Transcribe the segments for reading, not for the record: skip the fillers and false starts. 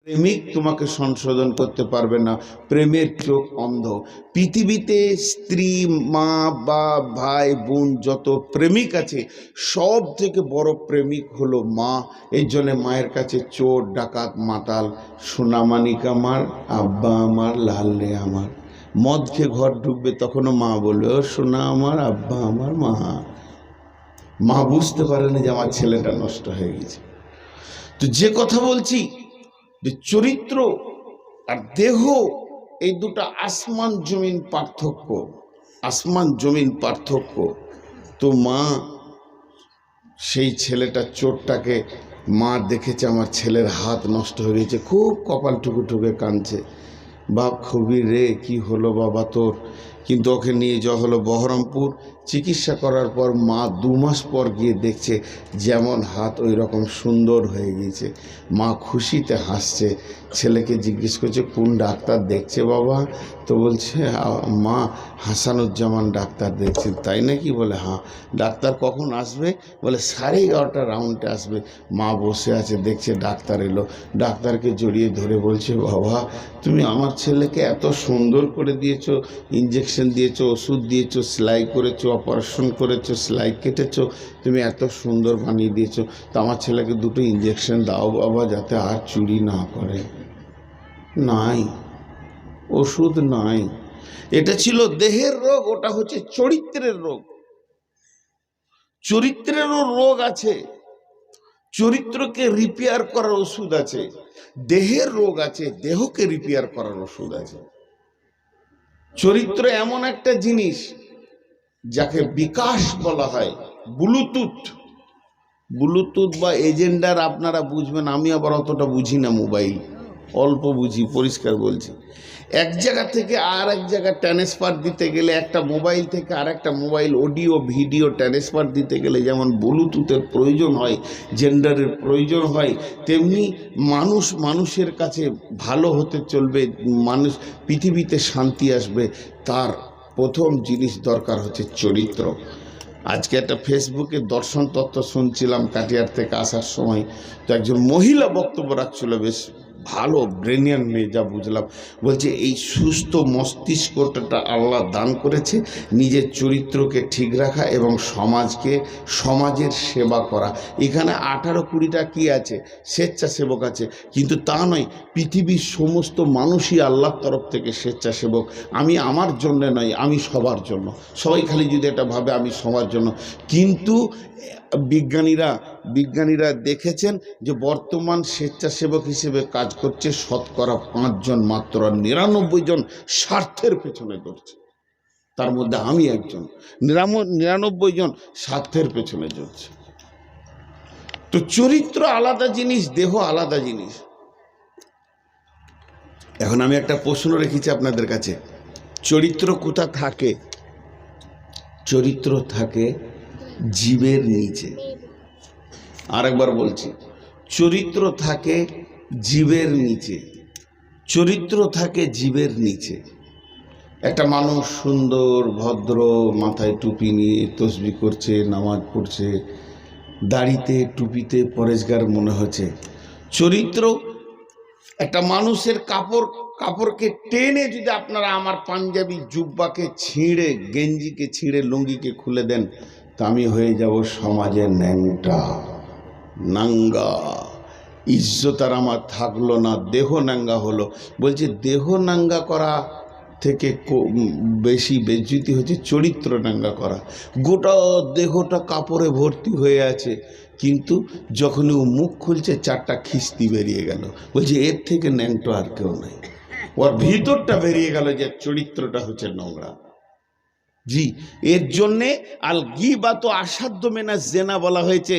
প্রেমিক তোমাকে সংশোধন করতে পারবে না, প্রেমের চোখ অন্ধ। পৃথিবীতে স্ত্রী, মা বা ভাই বোন যত প্রেমিক আছে, সব থেকে বড় প্রেমিক হলো মা। এই জন্যে মায়ের কাছে চোর, ডাকাত, মাতাল, সোনামানিক আমার, আব্বা আমার, লাল্লে আমার। মদ খেয়ে ঘর ঢুকবে, তখনও মা বলবে, ও সোনা আমার, আব্বা আমার। মা বুঝতে পারেনি যে আমার ছেলেটা নষ্ট হয়ে গেছে। তো যে কথা বলছি, যে চরিত্র আর দেহ, এই দুটো আসমান জমিন পার্থক্য, আসমান জমিন পার্থক্য। তো মা সেই ছেলেটা, চোরটাকে মা দেখেছে আমার ছেলের হাত নষ্ট হয়ে গেছে, খুব কপাল ঠুকে ঠুকে কাঁদছে। বাপ, খুবই রে, কি হলো বাবা তোর? কিন্তু ওকে নিয়ে যাওয়া হলো বহরমপুর। চিকিৎসা করার পর মা 2 মাস পর গিয়ে দেখছে যেমন হাত ওই রকম সুন্দর হয়ে গেছে। মা খুশিতে হাসছে। ছেলেকে জিজ্ঞেস করছে, কোন ডাক্তার দেখছে বাবা? তো বলছে, মা হাসানুজ্জামান ডাক্তার দেখছেন। তাই নাকি? বলে হ্যাঁ। ডাক্তার কখন আসবে? বলে 11:30 রাউন্ডে আসবে। মা বসে আছে, দেখছে ডাক্তার এলো। ডাক্তারকে জড়িয়ে ধরে বলছে, বাবা তুমি আমার ছেলেকে এত সুন্দর করে দিয়েছো, ইঞ্জেকশন দিয়েছো, ওষুধ দিয়েছো, সেলাই করেছো, অপারেশন করেছো, সেলাই কেটেছো, তুমি এত সুন্দর বানিয়ে দিয়েছো। তো আমার ছেলেকে 2টো ইঞ্জেকশন দাও বাবা, যাতে আর চুরি না করে। নাই, ওষুধ নাই। এটা ছিল দেহের রোগ, ওটা হচ্ছে চরিত্রের রোগ। চরিত্রেরও রোগ আছে, চরিত্রকে রিপেয়ার করার ওষুধ আছে। দেহের রোগ আছে, দেহকে রিপেয়ার করার ওষুধ আছে। চরিত্র এমন একটা জিনিস যাকে বিকাশ বলা হয়। ব্লুটুথ বা এজেন্ডার আপনারা বুঝবেন, আমি আবার অতটা বুঝি না, মোবাইল অল্প বুঝি, পরিষ্কার বলছি। এক জায়গা থেকে আর এক জায়গা ট্রান্সফার দিতে গেলে, একটা মোবাইল থেকে আর একটা মোবাইল অডিও ভিডিও ট্রান্সফার দিতে গেলে যেমন ব্লুটুথের প্রয়োজন হয়, জেন্ডারের প্রয়োজন হয়, তেমনি মানুষের কাছে ভালো হতে চলবে, মানুষ পৃথিবীতে শান্তি আসবে, তার প্রথম জিনিস দরকার হচ্ছে চরিত্র। আজকে একটা ফেসবুকে দর্শন তত্ত্ব শুনছিলাম কাটিয়ার থেকে আসার সময়। তো একজন মহিলা বক্তব্য রাখছিল, বেশ ভালো ব্রেনিয়ান মেয়ে, যা বুঝলাম। বলছে এই সুস্থ মস্তিষ্কটা আল্লাহ দান করেছে নিজের চরিত্রকে ঠিক রাখা এবং সমাজের সেবা করা। এখানে 18-20টা কি আছে, স্বেচ্ছাসেবক আছে, কিন্তু তা নয়, পৃথিবীর সমস্ত মানুষই আল্লাহর তরফ থেকে স্বেচ্ছাসেবক। আমি আমার জন্য নয়, আমি সবার জন্য। সবাই খালি যদি এটা ভাবে আমি সবার জন্য। কিন্তু বিজ্ঞানীরা দেখেছেন যে বর্তমান স্বেচ্ছাসেবক হিসেবে কাজ করছে 5% মাত্র, 99 জন স্বার্থের পেছনে দৌড়ছে। তার মধ্যে আমি একজন। 99 জন স্বার্থের পেছনে দৌড়ছে। তো চরিত্র আলাদা জিনিস, দেহ আলাদা জিনিস। এখন আমি একটা প্রশ্ন রেখেছি আপনাদের কাছে, চরিত্র কোথা থাকে? চরিত্র থাকে জীবের নিচে। আরেকবার বলছি, চরিত্র থাকে জীবের নিচে। চরিত্র থাকে জীবের নিচে। একটা মানুষ সুন্দর, ভদ্র, মাথায় টুপি নিয়ে তসবিহ করছে, নামাজ পড়ছে, দাড়িতে টুপিতে পরেশগার মনে হচ্ছে। চরিত্র একটা মানুষের কাপড়কে টেনে যদি আপনারা আমার পাঞ্জাবি জুব্বাকে ছিঁড়ে, গেঞ্জিকে ছিঁড়ে, লুঙ্গিকে খুলে দেন, তা আমি হয়ে যাব সমাজের নাঙ্গা। ইজ্জত আর আমার থাকলো না, দেহ নাঙ্গা হলো। বলছে দেহ নাঙ্গা করা থেকে বেশি বেজ্জতি হচ্ছে চরিত্র নাঙ্গা করা। গোটা দেহটা কাপড়ে ভর্তি হয়ে আছে, কিন্তু যখনই ও মুখ খুলছে 4টা খিস্তি বেরিয়ে গেল। বলছে এর থেকে ন্যাংটো আর কেউ নাই। ওর ভিতরটা বেরিয়ে গেল যে চরিত্রটা হচ্ছে নোংরা। জি, এর জন্যে আল গীবাত আসাধ্য মেনা জেনা বলা হয়েছে।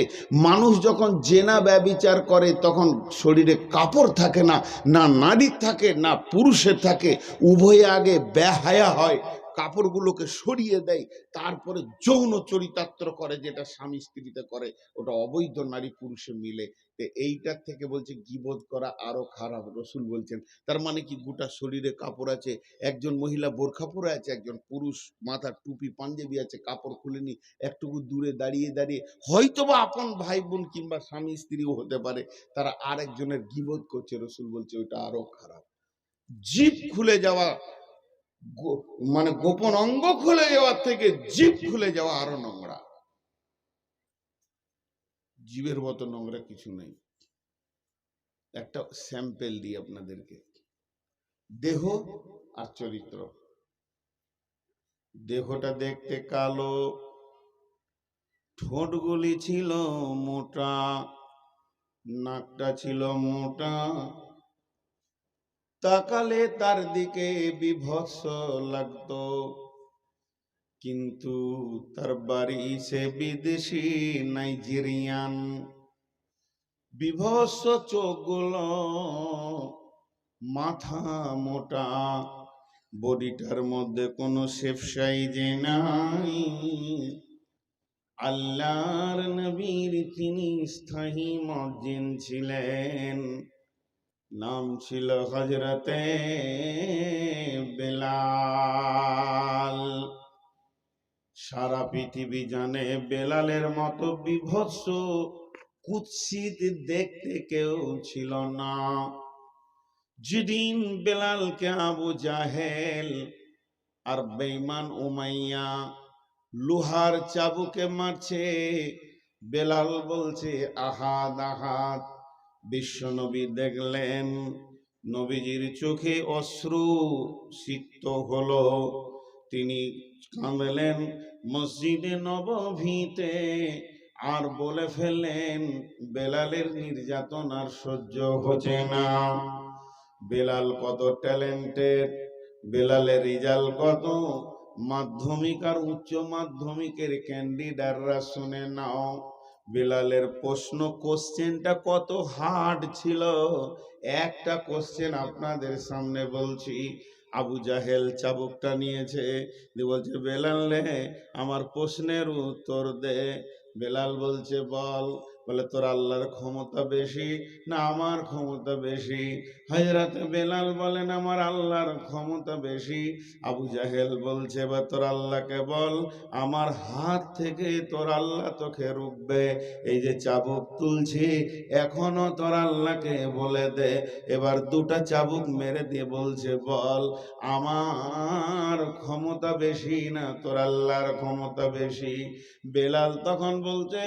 মানুষ যখন জেনা ব্যভিচার করে তখন শরীরে কাপড় থাকে না, না নারীর থাকে না পুরুষের থাকে, উভয়ে আগে বেহায়া হয়। কাপড়গুলোকে সরিয়ে দেয়, তারপরে যৌন চরিতার্থ করে, যেটা স্বামী স্ত্রীতে করে, ওটা অবৈধ নারী পুরুষে মিলে। তো এইটার থেকে বলছে গীবত করা আরো খারাপ। রসুল বলছেন তার মানে কি, গোটা শরীরে কাপড় আছে, একজন মহিলা বোরখা পরে আছে, একজন পুরুষ মাথার টুপি পাঞ্জাবি আছে, কাপড় খুলেনি, একটুকু দূরে দাঁড়িয়ে দাঁড়িয়ে হয়তোবা আপন ভাই বোন কিংবা স্বামী স্ত্রীও হতে পারে, তারা আরেকজনের গীবত করছে। রসুল বলছে ওইটা আরো খারাপ। জিভ খুলে যাওয়া, মানে গোপন অঙ্গ খুলে যাওয়ার থেকে জিভ খুলে যাওয়া আরো নোংরা। জীবের মতো নোংরা কিছু নেই। একটা স্যাম্পেল দিই আপনাদেরকে, দেহ আর চরিত্র। দেহটা দেখতে কালো, ঠোঁটগুলি ছিল মোটা, নাকটা ছিল মোটা, তাকালে তার দিকে বিভৎস লাগতো, কিন্তু তার বাড়ি সে বিদেশি নাইজেরিয়ান। বিভৎস চোখগুলো, মাথা মোটা, বডিটার মধ্যে কোনো শেপ সাইজে নাই। আল্লাহর নবীর তিনি স্থায়ী মুয়াজ্জিন ছিলেন, নাম ছিল হযরতে বেলাল। সারা পৃথিবী জানে বেলালের মতো বিভৎস কুৎসিত দেখতে কেউ ছিল না। যেদিন বেলালকে আবু জাহেল আর বেঈমান উমাইয়া লোহার চাবুকে মারছে, বেলাল বলছে আহাদ আহাদ। বিশ্বনবী দেখলেন, নবীজির চোখে অশ্রু সিক্ত হলো, তিনি কাঁদলেন মসজিদে নববীতে, আর বলে ফেললেন বেলালের নির্যাতন আর সহ্য হচ্ছে না। বেলাল কত ট্যালেন্টেড, বেলালের রেজাল্ট কত, মাধ্যমিক আর উচ্চ মাধ্যমিকের ক্যান্ডিডেটরা শুনে নাও। বেলালের প্রশ্ন কোশ্চেনটা কত হার্ড ছিল। একটা কোশ্চেন আপনাদের সামনে বলছি। আবু জাহেল চাবুকটা নিয়েছে, বলছে বেলাল রে আমার প্রশ্নের উত্তর দে। বেলাল বলছে বল। বলে তোর আল্লাহর ক্ষমতা বেশি না আমার ক্ষমতা বেশি? হযরত বেলাল বলেন আমার আল্লাহর ক্ষমতা বেশি। আবু জাহেল বলছে বা তোর আল্লাহকে বল, আমার হাত থেকে তোর আল্লাহ তোকে রুখবে। এই যে চাবুক তুলছি এখনো তোর আল্লাহকে বলে দে। এবার দুটা চাবুক মেরে দিয়ে বলছে বল আমার ক্ষমতা বেশি না তোর আল্লাহর ক্ষমতা বেশি? বেলাল তখন বলছে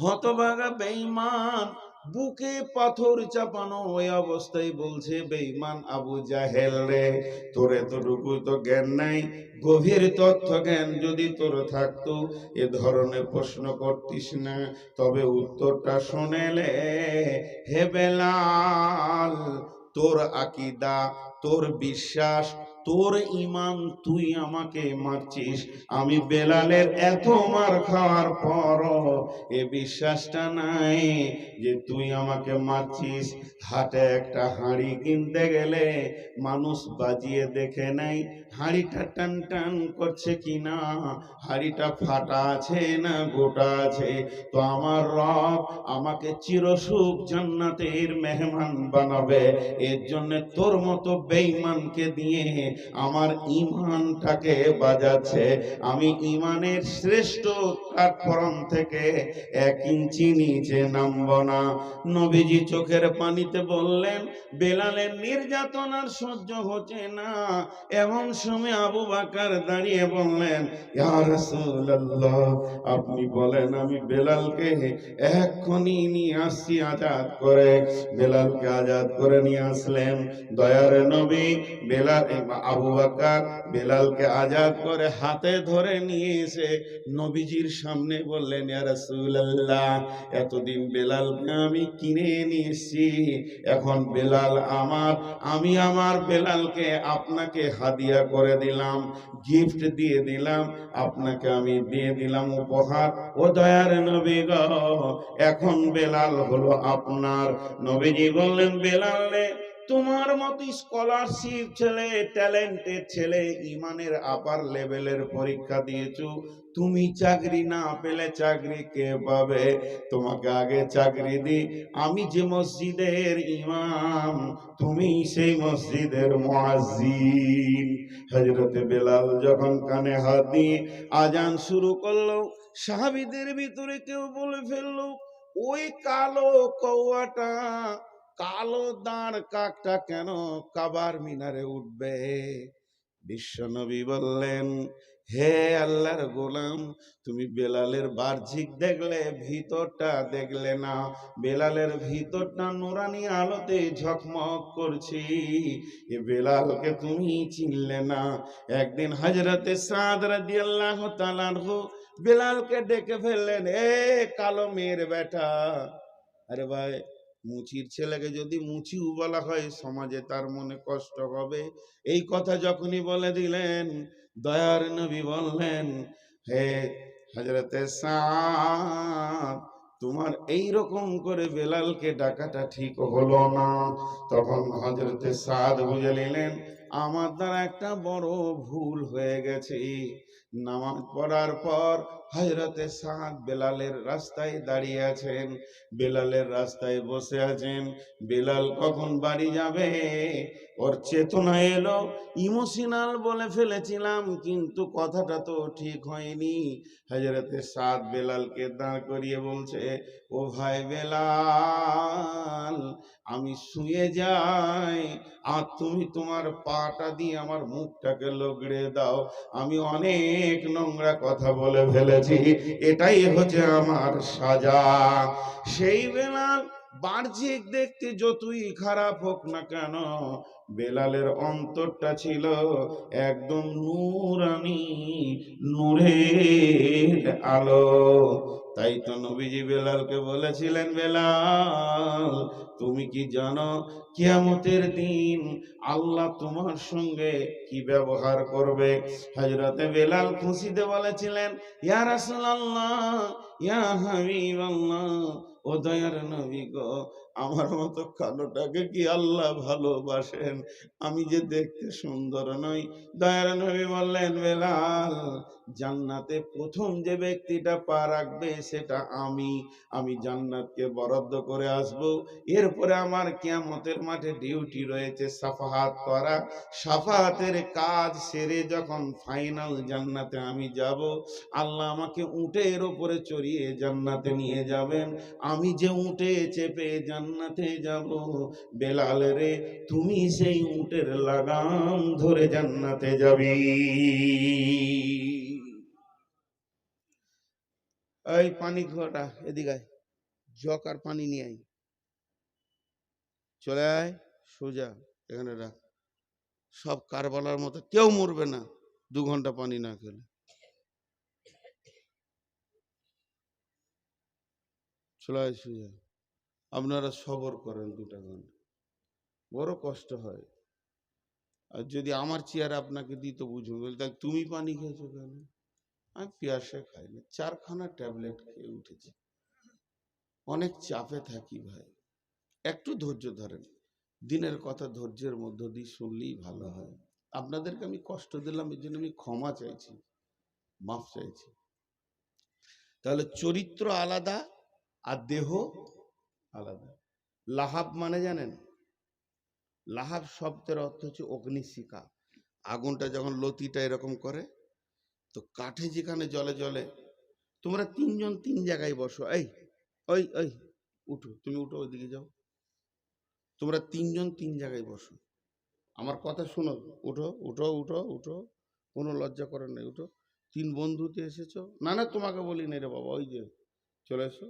হতভাগা বেঈমান, বুকে পাথর চাপানো ওই অবস্থায় বলছে বেঈমান আবু জাহেল রে, তোর এতটুকু তো জ্ঞান নাই, গভীর তথ্য জ্ঞান যদি তোর থাকতো এ ধরনের প্রশ্ন করতিস না। তবে উত্তরটা শুনেলে, হে বেলাল তোর আকীদা, তোর বিশ্বাস, তোর ঈমান, তুই আমাকে মারছিস। আমি বেলালের এত মার খাওয়ার পরও এ বিশ্বাসটা নাই যে তুই আমাকে মারছিস। হাটে একটা হাঁড়ি কিনতে গেলে মানুষ বাজিয়ে দেখে নাই হাঁড়িটা টান টান করছে কিনা, হাঁড়িটা ফাটা আছে না গোটা আছে। তো আমার রব আমাকে চিরসুখ জান্নাতের মেহমান বানাবে, এর জন্য তোর মতো বেঈমানকে দিয়ে আমার ঈমানটাকে বাজাচ্ছে। আমি ঈমানের শ্রেষ্ঠ প্ল্যাটফর্ম থেকে 1 ইঞ্চি নিচে নামব না। নবীজি চোখের পানিতে বললেন বেলালের নির্যাতন আর সহ্য হচ্ছে না। এমন সময় আবু বকর দাঁড়িয়ে বললেন ইয়া রাসূলুল্লাহ, আপনি বলেন আমি বেলালকে এক্ষুনি নিয়ে আসছি আজাদ করে। বেলালকে আজাদ করে নিয়ে আসলেন দয়ার নবী। বেলাল আবু বকর বেলালকে আজাদ করে হাতে ধরে নিয়ে এসে নবীজির সামনে বললেন ইয়া রাসূলুল্লাহ, এতদিন বেলালকে আমি কিনে নিয়ে এসেছি, এখন বেলাল আমার, আমি আমার বেলালকে আপনাকে হাদিয়া করে দিলাম, গিফট দিয়ে দিলাম, আপনাকে আমি দিয়ে দিলাম উপহার। ও দয়ার নবী গো, এখন বেলাল হলো আপনার। নবীজি বললেন বেলাল রে তোমার মতো স্কলারশিপ ছেলে, ট্যালেন্টেড ছেলে, ইমানের আপার লেভেলের পরীক্ষা দিয়েছো, তুমি চাকরি না পেলে চাকরি কে পাবে? তোমাকে আগে চাকরি দি, আমি যে মসজিদের ইমাম, তুমি সেই মসজিদের মুয়াজ্জিন। হযরতে বেলাল যখন কানে হাত দিয়ে আজান শুরু করলো, সাহাবীদের ভিতরে কেউ বলে ফেললো, ওই কালো কৌয়াটা, কালো দাঁড় কাকটা কেন কাবার মিনারে উঠবে? বিশ্বনবী বললেন, হে আল্লাহর গোলাম, তুমি বেলালের বাহ্যিক দেখলে, ভিতরটা দেখলে না। বেলালের ভিতরটা নুরানি আলোতে ঝকমক করছি, এ বেলালকে তুমি চিনলে না। একদিন হযরতে সাদ রাদিয়াল্লাহু তাআলা আনহু বেলালকে ডেকে ফেললেন, এ কালো মেয়ের বেটা। আরে ভাই, মুচির ছেলেকে যদি মুচিও বলা হয় সমাজে তার মনে কষ্ট হবে। এই কথা যখনই বলে দিলেন, দয়ার নবী বললেন, হে হযরতে সাদ, তোমার এই রকম করে বেলালকে ডাকাটা ঠিক হলো না। তখন হযরতে সাদ বুঝে নিলেন, আমার দ্বারা একটা বড় ভুল হয়ে গেছে। নামাজ পড়ার পর হযরতে সাদ বেলালের রাস্তায় দাঁড়িয়ে আছেন, বেলালের রাস্তায় বসে আছেন। বেলাল কখন বাড়ি যাবে ওর চেতনা এলো, ইমোশনাল বলে ফেলেছিলাম, কিন্তু কথাটা তো ঠিক হয়নি। হযরতে সাদ বেলালকে দাঁড় করিয়ে বলছে, ও ভাই বেলাল, আমি শুয়ে যাই আর তুমি তোমার পাটা দিয়ে আমার মুখটাকে লগড়ে দাও। আমি অনেক নোংরা কথা বলে ফেলেছি, এটাই হচ্ছে আমার সাজা। সেই বেলাল বাহ্যিক দেখতে যতই খারাপ হোক না কেন, বেলালের অন্তরটা ছিল একদম নূরানি, নূরের আলো। তাই তো নবীজি বেলালকে বলেছিলেন, বেলাল, তুমি কি জানো কিয়ামতের দিন আল্লাহ তোমার সঙ্গে কি ব্যবহার করবে? হযরতে বেলাল খুশিতে বলেছিলেন, ইয়া রাসূলুল্লাহ, ইয়া হাবিবাল্লাহ, ও দয়ার নবী গো, আমার মতো কালোটাকে কি আল্লাহ ভালোবাসেন? আমি যে দেখতে সুন্দর নই। দয়ার নবী বললেন, বেলাল, জান্নাতে প্রথম যে ব্যক্তিটা পা রাখবে সেটা আমি জান্নাতকে বরাদ্দ করে আসব। এরপরে আমার কিয়ামতের মাঠে ডিউটি রয়েছে সাফাহাত করা। সাফাহাতের কাজ সেরে যখন ফাইনাল জান্নাতে আমি যাব, আল্লাহ আমাকে উটের উপরে চড়িয়ে জান্নাতে নিয়ে যাবেন। আমি যে উটে চেপে জান্নাতে যাব, বেলাল রে, তুমি সেই উটের লাগাম ধরে জান্নাতে যাবি। এই পানি ঘোটা এদিকে আয়, জগ আর পানি নিয়ে আয়, চলে আয় সোজা, এখানে রাখ। সব কারবালার মতো কেউ মরবে না 2 ঘন্টা পানি না খেলে। চলে আয় সোজা। আপনারা সবর করেন 2টা ঘন্টা, বড় কষ্ট হয়। আর যদি আমার চেয়ার আপনাকে দিত বুঝুন, তাহলে তুমি পানি খেয়েছো কেন? আমি পেয়াসে খাই না, 4খানা ট্যাবলেট খেয়ে উঠেছি। অনেক চাপে থাকি ভাই, একটু ধৈর্য ধরেন। দিনের কথা ধৈর্যের মধ্য দিয়ে শুনলেই ভালো হয়। আপনাদেরকে আমি কষ্ট দিলাম, এর জন্য আমি ক্ষমা চাইছি, মাফ চাইছি। তাহলে চরিত্র আলাদা আর দেহ আলাদা। লাহাব মানে জানেন? লাহাব শব্দের অর্থ হচ্ছে অগ্নিশিখা। আগুনটা যখন লতিটা এরকম করে, তো কাঠে যেখানে জলে জলে, তোমরা 3 জন 3 জায়গায় বসো। এই ওই ওই উঠো, তুমি উঠো, ওইদিকে যাও। তোমরা 3 জন 3 জায়গায় বসো, আমার কথা শোনো। উঠো উঠো উঠো উঠো, কোনো লজ্জা করার নেই, উঠো। 3 বন্ধুতে এসেছো, না না তোমাকে বলি না রে বাবা, ওই যে চলে এসো।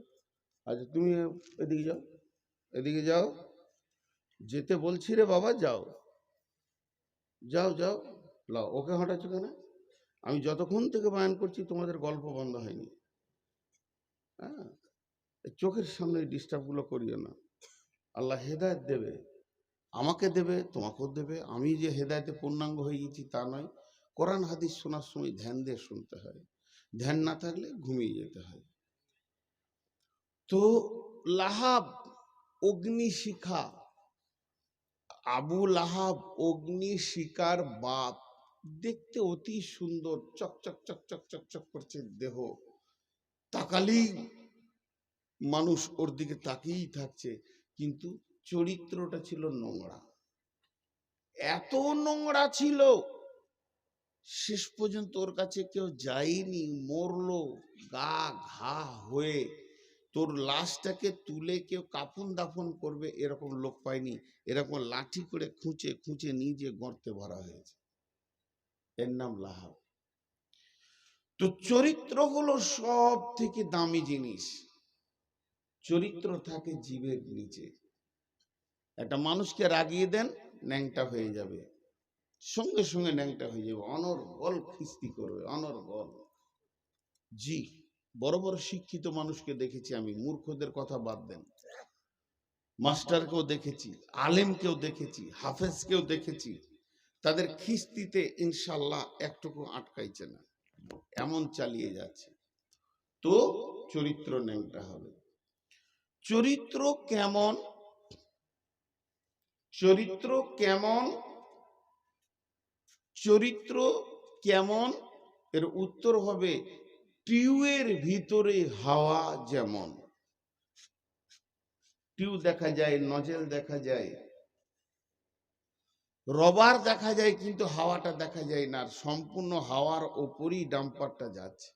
আচ্ছা তুমি এদিকে যাও, এদিকে যাও, যেতে বলছি রে বাবা, যাও যাও যাও। লাও, ওকে হটাচ্ছ কেন? আমি যতক্ষণ থেকে বয়ান করছি তোমাদের গল্প বন্ধ হয়নি। হ্যাঁ, চোখের সামনে ডিস্টার্বগুলো করিও না। আল্লাহ হেদায়েত দেবে, আমাকে দেবে, তোমাকেও দেবে। আমি যে হেদায়েতে পূর্ণাঙ্গ হয়ে গেছি তা নয়। কোরআন হাদিস শোনার সময় ধ্যান দিয়ে শুনতে হয়, ধ্যান না থাকলে ঘুমিয়ে যেতে হয়। তো লাহাব অগ্নিশিখা, আবু লাহাব অগ্নি শিকার বাপ, দেখতে অতি সুন্দর, চকচক চকচক চকচক করছে দেহ, তাকালেই মানুষ ওর দিকে তাকিয়েই থাকছে, কিন্তু চরিত্রটা ছিল নোংরা। এত নোংরা ছিল, শেষ পর্যন্ত ওর কাছে কেউ যায়নি, মরলো গা ঘা হয়ে। তোর লাশটাকে তুলে কেউ কাফন দাফন করবে এরকম লোক পায়নি, এরকম লাঠি করে খুঁচে খুঁচে নিজে গর্তে ভরা হয়েছে। এর নাম লাহাব। তো চরিত্র হলো সব থেকে দামি জিনিস। চরিত্র থাকে জীবের নিচে। একটা মানুষকে রাগিয়ে দেন, ন্যাংটা হয়ে যাবে, সঙ্গে সঙ্গে ন্যাংটা হয়ে যাবে, অনর্গল খিস্তি করবে, অনর্গল। জি, বড় বড় শিক্ষিত মানুষকে দেখেছি আমি, মূর্খদের কথা বাদ দেন, মাস্টারকেও দেখেছি, আলেমকেও দেখেছি, হাফেজকেও দেখেছি, তাদের খিস্তিতে ইনশাল্লাহ একটুকু আটকাইছে না, এমন চালিয়ে যাচ্ছে। তো চরিত্র ন্যাংটা হবে। চরিত্র কেমন? চরিত্র কেমন? চরিত্র কেমন এর উত্তর হবে, টিউবের ভিতরে হাওয়া যেমন। টিউ দেখা যায়, নজেল দেখা যায়, রবার দেখা যায়, কিন্তু হাওয়াটা দেখা যায় না, সম্পূর্ণ হাওয়ার ওপরই ডাম্পারটা যাচ্ছে।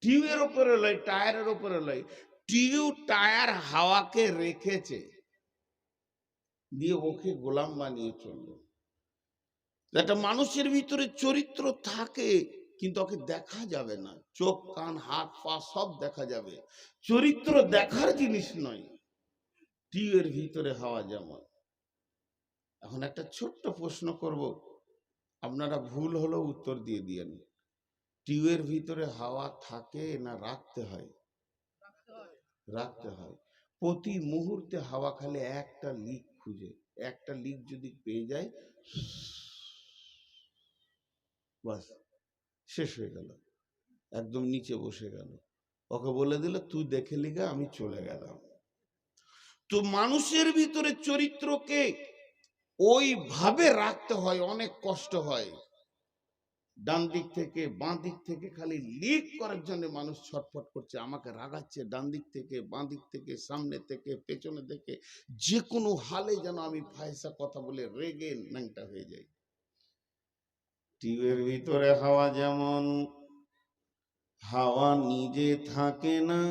টিউবের ওপরে লয়, টায়ারের ওপরে লয়, টিউ টায়ার হাওয়াকে রেখেছে, দিয়ে ওকে গোলাম বানিয়ে চললো। একটা মানুষের ভিতরে চরিত্র থাকে, কিন্তু ওকে দেখা যাবে না, চোখ কান হাত পা সব দেখা যাবে, চরিত্র দেখার জিনিস নয়। টিউবের ভিতরে হাওয়া যেমন। এখন একটা ছোট্ট প্রশ্ন করব, আপনারা ভুল হলেও উত্তর দিয়ে দিয়েন। টিউবের ভিতরে হাওয়া থাকে না রাখতে হয়? রাখতে হয়। প্রতি মুহূর্তে হাওয়া খালি একটা লিক খুঁজে, একটা লিক যদি পেয়ে যায়, বাস শেষ হয়ে গেল, একদম নিচে বসে গেল, ওকে বলে দিল তুই দেখে লিগা, আমি চলে গেলাম। তো মানুষের ভিতরে চরিত্রকে ওইভাবে রাখতে হয়, অনেক কষ্ট হয়। ডান দিক থেকে বাঁ দিক থেকে খালি লিক করার জন্য মানুষ ছটফট করছে, আমাকে রাগাচ্ছে, ডান দিক থেকে বাঁ দিক থেকে সামনে থেকে পেছনে থেকে, যে কোনো হালে যেন আমি ফায়সা কথা বলে রেগে ন্যাংটা হয়ে যাই। টিউবের ভিতরে হাওয়া যেমন, হাওয়া নিজে থাকে না,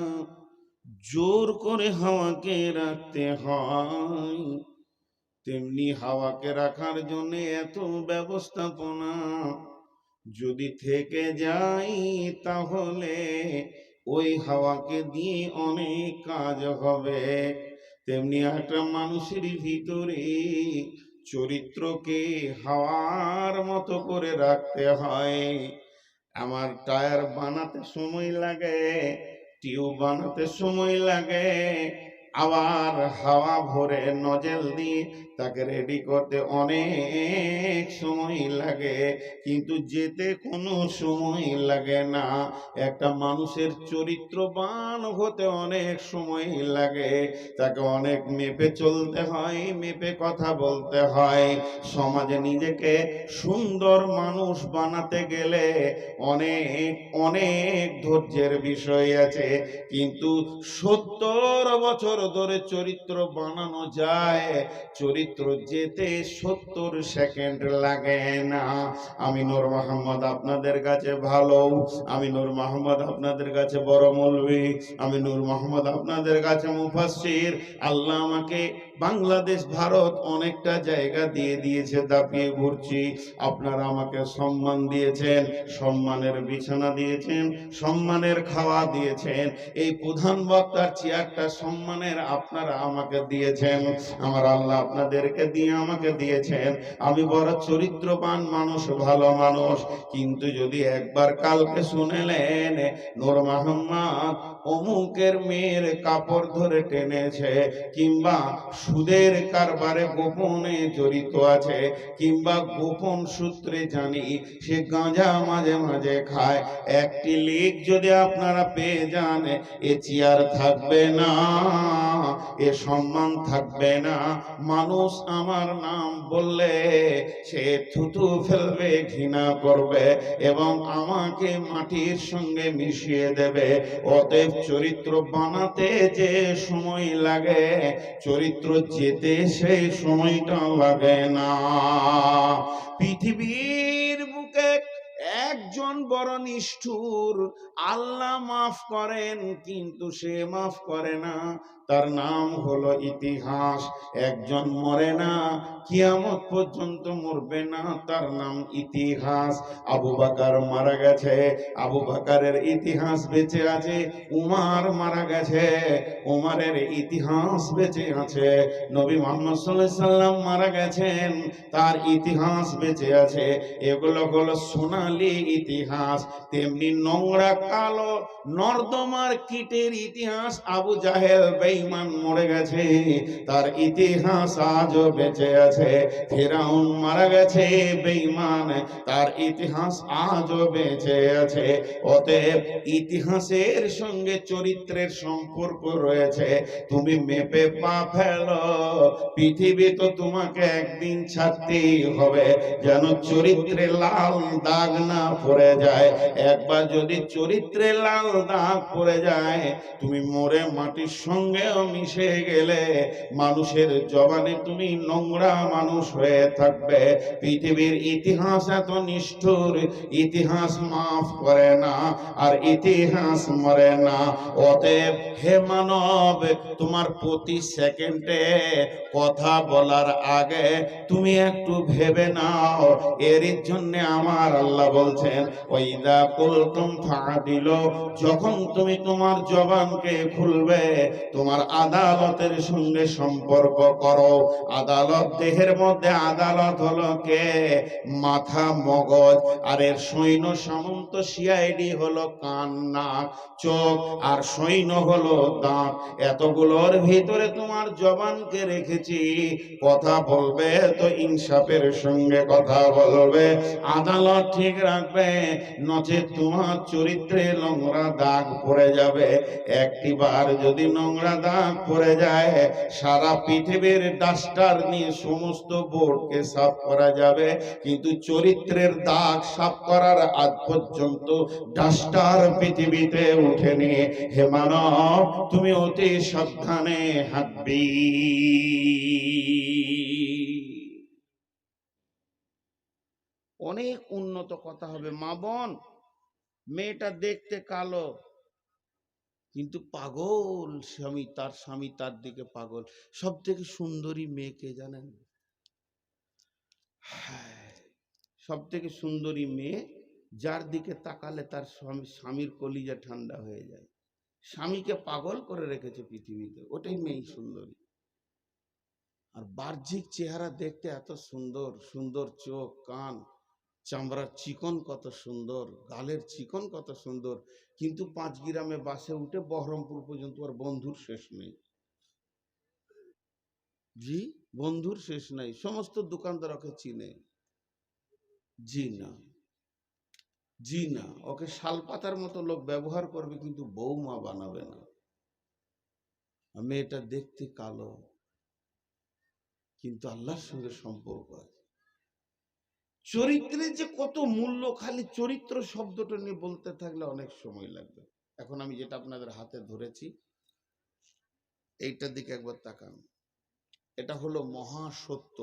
জোর করে হাওয়াকে রাখতে হয়, তেমনি হাওয়াকে রাখার জন্য এত ব্যবস্থাপনা। যদি থেকে যাই তাহলে ওই হাওয়াকে দিয়ে অনেক কাজ হবে। তেমনি একটা মানুষের ভিতরে চরিত্রকে হাওয়ার মতো করে রাখতে হয়। আমার টায়ার বানাতে সময় লাগে, টিউব বানাতে সময় লাগে, আবার হাওয়া ভরে নজেল দিয়ে তাকে রেডি করতে অনেক সময় লাগে, কিন্তু যেতে কোনো সময় লাগে না। একটা মানুষের চরিত্রবান হতে অনেক সময় লাগে, তাকে অনেক মেপে চলতে হয়, মেপে কথা বলতে হয়। সমাজে নিজেকে সুন্দর মানুষ বানাতে গেলে অনেক অনেক ধৈর্যের বিষয় আছে, কিন্তু 70 বছর ধরে চরিত্র বানানো যায়, চরিত্র যেতে 70 সেকেন্ড লাগে না। আমি নূর মোহাম্মদ আপনাদের কাছে ভালো, আমি নূর মোহাম্মদ আপনাদের কাছে বড় মৌলভী, আমি নূর মোহাম্মদ আপনাদের কাছে মুফাসসির। আল্লাহ আমাকে বাংলাদেশ ভারত অনেকটা জায়গা দিয়ে দিয়েছে, দাপিয়ে ঘুরছি। আপনারা আমাকে সম্মান দিয়েছেন, সম্মানের বিছানা দিয়েছেন, সম্মানের খাওয়া দিয়েছেন, এই প্রধান বক্তার চেয়ারটা সম্মানের আপনারা আমাকে দিয়েছেন। আমার আল্লাহ আপনাদেরকে দিয়ে আমাকে দিয়েছেন। আমি বড় চরিত্রবান মানুষ, ভালো মানুষ, কিন্তু যদি একবার কালকে শুনেলেন নূর মোহাম্মদ অমুকের মেয়ের কাপড় ধরে টেনেছে, কিংবা সুদের কারবারে গোপনে জড়িত আছে, কিংবা গোপন সূত্রে জানি সে গাঁজা মাঝে মাঝে খায়, একটি লিক যদি আপনারা পেয়ে যান, এ চেয়ার থাকবে না, এ সম্মান থাকবে না। মানুষ আমার নাম বললে সে থুতু ফেলবে, ঘৃণা করবে এবং আমাকে মাটির সঙ্গে মিশিয়ে দেবে। অতএব চরিত্র বানাতে যে সময় লাগে, চরিত্র যেতে সেই সময়টা লাগে না। পৃথিবীর বুকে একজন বড় নিষ্ঠুর, আল্লাহ মাফ করেন কিন্তু সে মাফ করে না, তার নাম হলো ইতিহাস। একজন মরে না, কিয়ামত পর্যন্ত মরবে না, তার নাম ইতিহাস। আবু বকর মারা গেছে, আবু বকরের ইতিহাস বেঁচে আছে। উমর মারা গেছে, উমরের ইতিহাস বেঁচে আছে। নবী মুহাম্মদ সাল্লাল্লাহু আলাইহি সাল্লাম মারা গেছেন, তার ইতিহাস বেঁচে আছে। এগুলো হলো সোনালী ইতিহাস। তেমনি নোংরা কালো নর্দমার কীটের ইতিহাস, আবু জাহেল বেঈমান মরে গেছে, তার ইতিহাস আজও বেঁচে আছে। ফিরআউন মারা গেছে বেঈমান, তার ইতিহাস আজও বেঁচে আছে। অতএব ইতিহাসের সঙ্গে চরিত্রের সম্পর্ক রয়েছে। তুমি মেপে পা ফেলো, পৃথিবী তো তোমাকে একদিন ছাড়তেই হবে, যেন চরিত্রে লাল দাগ না পড়ে যায়। একবার যদি চরিত্রে লাল দাগ পড়ে যায়, তুমি মরে মাটির সঙ্গেও মিশে গেলে মানুষের জবানে তুমি নোংরা মানুষ হয়ে থাকবে। পৃথিবীর ইতিহাস এত নিষ্ঠুর, ইতিহাস মাফ করে না, আর ইতিহাস মরে না। অতএব হে মানব, তোমার প্রতি সেকেন্ডে কথা বলার আগে তুমি একটু ভেবে নাও। এর জন্য আমার আল্লাহ বলছেন, ওয়াইদা কুলতুম ফাদিলু, যখন তুমি তোমার জবানকে খুলবে, তোমার আদালতের সঙ্গে সম্পর্ক করো। আদালত, দেহের মধ্যে আদালত হলো কে? মাথা, মগজ, আর এর সৈন্য সামন্ত সিআইডি হলো কান, নাক, চোখ, আর সৈন্য হলো দাঁত। এতগুলোর ভিতরে তোমার জবানকে রেখেছি। কথা বলবে তো ইনসাফের সঙ্গে কথা বলবে, আদালত ঠিক রাখবে, নচেত তোমার চরিত্রে নোংরা দাগ পড়ে যাবে। একটি বার যদি নোংরা দাগ পড়ে যায়, সারা পৃথিবীর ডাস্টার নিয়ে সমস্ত বোর্ডকে সাফ করা যাবে, কিন্তু চরিত্রের দাগ সাফ করার আগ পর্যন্ত ডাস্টার পৃথিবীতে উঠেনি। হে মানব, তুমি অতি সাবধানে হাঁটবি। অনেক উন্নত কথা হবে। মা বোন, মেয়েটা দেখতে কালো কিন্তু পাগল স্বামী, তার স্বামী তার দিকে পাগল। সব থেকে সুন্দরী মেয়েকে জানেন? হ্যাঁ, সব থেকে সুন্দরী মেয়ে যার দিকে তাকালে তার স্বামীর কলিজা ঠান্ডা হয়ে যায়। স্বামীকে পাগল করে রেখেছে পৃথিবীতে, ওটাই মেয়ে সুন্দরী। আর বাহ্যিক চেহারা দেখতে এত সুন্দর, সুন্দর চোখ, কান, চামড়ার চিকন কত সুন্দর, গালের চিকন কত সুন্দর, কিন্তু 5 গ্রামে বাসে উঠে বহরমপুর পর্যন্ত ওর বন্ধুর শেষ নেই। জি, বন্ধুর শেষ নাই। সমস্ত দোকানদার ওকে চিনে। জি না, জি না, ওকে শালপাতার মতো লোক ব্যবহার করবে, কিন্তু বৌমা বানাবে না। মেয়েটা দেখতে কালো কিন্তু আল্লাহর সঙ্গে সম্পর্ক আছে। চরিত্রের যে কত মূল্য, খালি চরিত্র শব্দটা নিয়ে বলতে থাকলে অনেক সময় লাগবে। এখন আমি যেটা আপনাদের হাতে ধরেছি, এইটার দিকে একবার তাকান। এটা হলো মহাসত্য।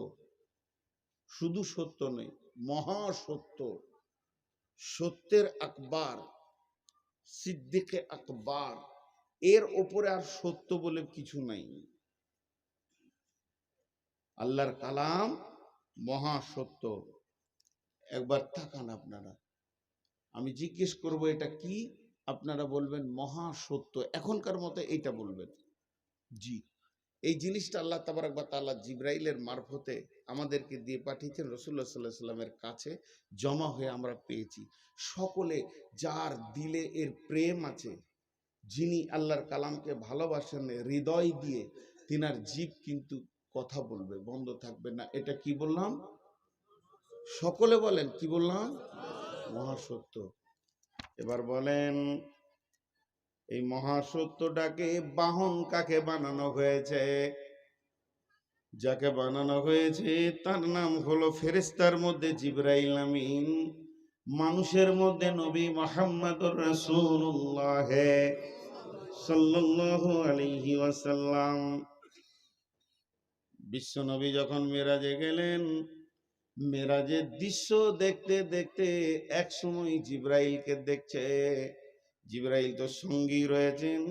শুধু সত্য নেই, মহাসত্য। সত্যের আকবার, সিদ্দিকে আকবার, এর ওপরে আর সত্য বলে কিছু নাই। আল্লাহর কালাম মহাসত্য। একবার তাকান আপনারা, আমি জিজ্ঞেস করব এটা কি, আপনারা বলবেন মহাসত্য। এখনকার মতো এইটা বলবেন। জি, এই জিনিসটা আল্লাহ তাবারক ওয়া তাআলা জিবরাইলের মারফতে আমাদেরকে দিয়ে পাঠিয়েছেন, রাসূলুল্লাহ সাল্লাল্লাহু আলাইহি ওয়াসাল্লামের কাছে জমা হয়ে আমরা পেয়েছি। সকলে যার দিলে এর প্রেম আছে, যিনি আল্লাহর কালামকে ভালোবাসেন হৃদয় দিয়ে, তিনার জীব কিন্তু কথা বলবে, বন্ধ থাকবে না। এটা কি বললাম? সকলে বলেন, কি বললাম? মহাসত্য। এবার বলেন, এই মহাসত্যটাকে বাহন কাকে বানানো হয়েছে? যাকে বানানো হয়েছে তার নাম হলো ফেরেশতার মধ্যে জিবরাইল আমিন, মানুষের মধ্যে নবী মুহাম্মদুর রাসূলুল্লাহ সাল্লাল্লাহু আলাইহি ওয়াসাল্লাম। বিশ্ব নবী যখন মেরাজে গেলেন, মেরাজের দৃশ্য দেখতে দেখতে এক সময় জিবরাইলকে দেখছে। জিবরাইল তো সঙ্গী রয়েছেন,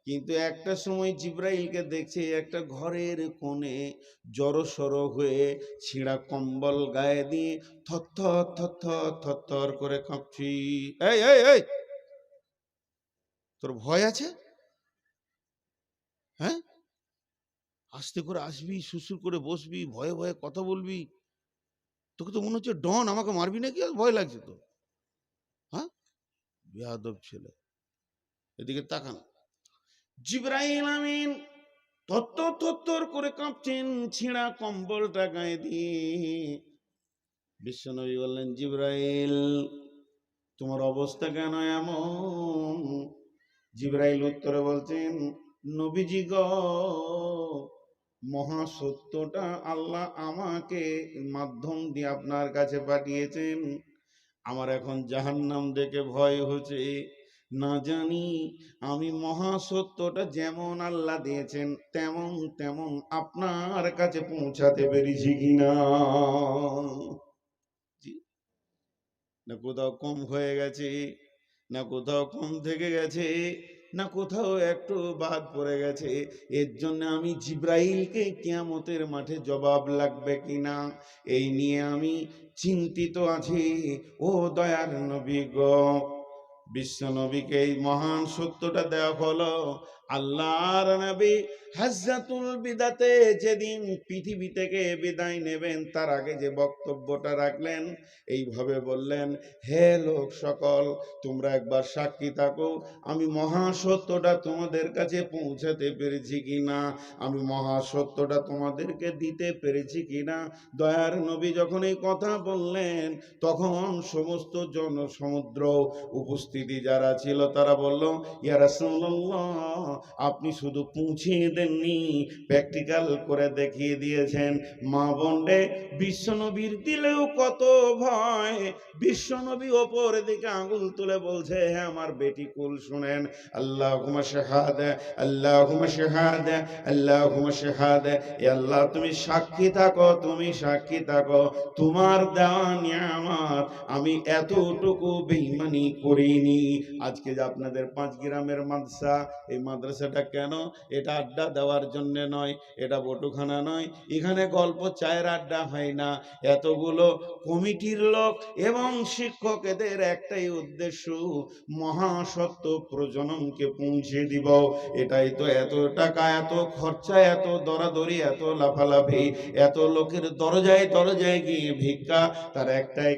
কিন্তু একটা সময় জিবরাইলকে দেখছে একটা ঘরের কোণে জড়সড় হয়ে ছিঁড়া কম্বল গায়ে দিয়ে থরথর থরথর থরথর করে কাঁপছি। এই এই এই, তোর ভয় আছে? হ্যাঁ, আস্তে করে আসবি, সুসুর করে বসবি, ভয়ে ভয়ে কথা বলবি। তোকে তো মনে হচ্ছে ডন, আমাকে মারবি নাকি? আর ভয় লাগছে তো? হ্যাঁ, বেয়াদব ছেলে। এদিকে তাকান। জিবরাইল আমিন থরথর থরথর করে কাঁপছেন, ছিঁড়া কম্বলটা গায়ে দিয়ে। বিশ্বনবী বললেন, জিবরাইল তোমার অবস্থা কেন এমন? জিবরাইল উত্তরে বলছেন, নবীজি গো, মহাসত্যটা আল্লাহ আমাকে মাধ্যম দিয়ে আপনার কাছে পাঠিয়েছেন। আমার এখন জাহান্নাম দেখে ভয় হচ্ছে। না জানি আমি মহাসত্যটা যেমন আল্লাহ দিয়েছেন তেমন তেমন আপনার কাছে পৌঁছাতে পেরেছি কিনা। না কোথাও কম হয়ে গেছে, না কোথাও কম থেকে গেছে, না কোথাও একটু বাদ পড়ে গেছে। এর জন্য আমি জিবরাইলকে কিয়ামতের মাঠে জবাব লাগবে কিনা এই নিয়ে আমি চিন্তিত আছি। ও দয়ার নবী গো, বিশ্ব নবীকে এই মহান সত্যটা দেওয়া হলো। আল্লাহর নবী হাজ্জাতুল বিদাতে যেদিন পৃথিবী থেকে বিদায় নেবেন তার আগে যে বক্তব্যটা রাখলেন, এইভাবে বললেন, হে লোক সকল, তোমরা একবার সাক্ষী থাকো আমি মহাসত্যটা তোমাদের কাছে পৌঁছাতে পেরেছি কিনা, আমি মহাসত্যটা তোমাদেরকে দিতে পেরেছি কিনা। দয়ার নবী যখন এই কথা বললেন, তখন সমস্ত জনসমুদ্র উপস্থিতি যারা ছিল তারা বলল, ইয়া রাসূলুল্লাহ, আপনি শুধু পৌঁছিয়ে দেননি, প্র্যাকটিক্যাল করে দেখিয়ে দিয়েছেন। মা বোনরে, বিশ্বনবীর দিলেও কত ভয়। বিশ্বনবী ওপর দিকে আঙুল তুলে বলছে, হ্যাঁ আমার বেটি কুল শুনেন, আল্লাহুম্মা শাহাদা, আল্লাহুম্মা শাহাদা, আল্লাহুম্মা শাহাদা। এ আল্লাহ তুমি সাক্ষী থাকো, তুমি সাক্ষী থাকো, তোমার দেওয়া নিয়ামত আমি এতটুকু বেঈমানি করিনি। আজকে যে আপনাদের 5 গ্রামের মাদ্রাসা, এই মাদ্রাসাটা কেন? এটা আড্ডা দেওয়ার জন্য নয়, এটা বটুখানা নয়, এখানে গল্প চায়ের আড্ডা হয় না। এতগুলো কমিটির লোক এবং শিক্ষকদের একটাই উদ্দেশ্য, মহাসত্য প্রজননকে পৌঁছে দিব। এটাই তো এত টাকা, এত খরচা, এত দরাদরি, এত লাফালাফি, এত লোকের দরজায় দরজায় গিয়ে ভিক্ষা, তার একটাই